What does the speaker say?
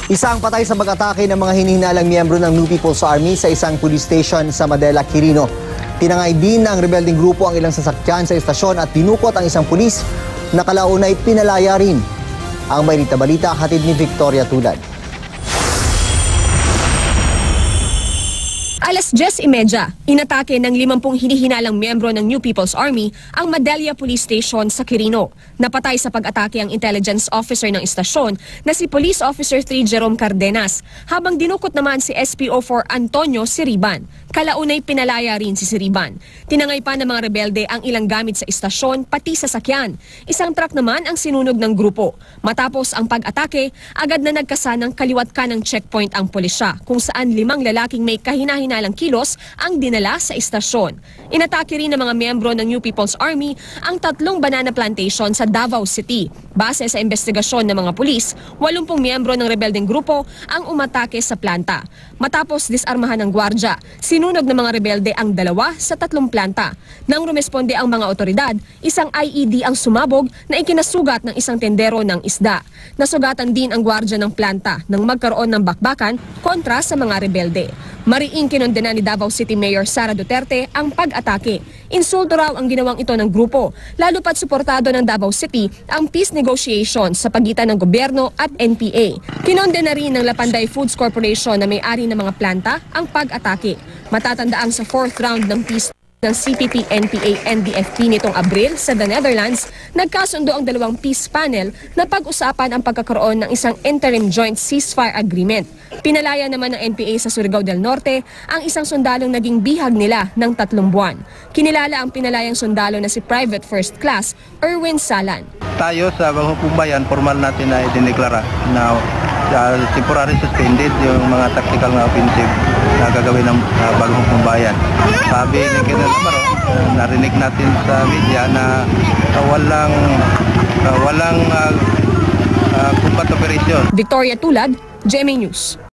Isang patay sa pag-atake ng mga hinihinalang miyembro ng New People's Army sa isang police station sa Madela, Quirino. Tinangay din ng rebelding grupo ang ilang sasakyan sa istasyon at dinukot ang isang pulis na kalaunay pinalaya rin. Ang balita hatid ni Victoria Tulad. Alas 10:30, inatake ng 50 hinihinalang miyembro ng New People's Army ang Madela Police Station sa Quirino. Napatay sa pag-atake ang intelligence officer ng istasyon na si Police Officer 3 Jerome Cardenas, habang dinukot naman si SPO4 Antonio Siriban. Kalaunay pinalaya rin si Siriban. Tinangay pa ng mga rebelde ang ilang gamit sa istasyon pati sasakyan. Isang truck naman ang sinunog ng grupo. Matapos ang pag-atake, agad na nagkasa ng kaliwat kanang checkpoint ang pulisya, kung saan 5 lalaking may kahina-hinalang kilos ang dinala sa istasyon. Inatake rin ng mga miyembro ng New People's Army ang 3 banana plantation sa Davao City. Base sa investigasyon ng mga pulis, 80 miyembro ng rebeldeng grupo ang umatake sa planta. Matapos disarmahan ng gwardya, sinunog ng mga rebelde ang 2 sa 3 planta. Nang rumesponde ang mga otoridad, isang IED ang sumabog na ikinasugat ng isang tendero ng isda. Nasugatan din ang gwardya ng planta nang magkaroon ng bakbakan kontra sa mga rebelde. Mariing kinondena ni Davao City Mayor Sara Duterte ang pag-atake. Insulto raw ang ginawang ito ng grupo, lalo pat suportado ng Davao City ang peace negotiation sa pagitan ng gobyerno at NPA. Kinondena rin ng Lapanday Foods Corporation na may-ari ng mga planta ang pag-atake. Matatandaang sa 4th round ng peace ng CPP, NPA, NDFP nitong Abril sa the Netherlands, nagkasundo ang 2 peace panel na pag-usapan ang pagkakaroon ng isang interim joint ceasefire agreement. Pinalaya naman ng NPA sa Surigao del Norte ang isang sundalong naging bihag nila ng 3 buwan. Kinilala ang pinalayang sundalo na si Private First Class Erwin Salan. Tayo sa Bagong Bayan, formal natin na idineklara na temporary suspended yung mga tactical na offensive na gagawin ng Bagong Bayan. Sabi ni Colonel Amaro, narinig natin sa media na walang combat operation. Victoria Tulad, GMA News.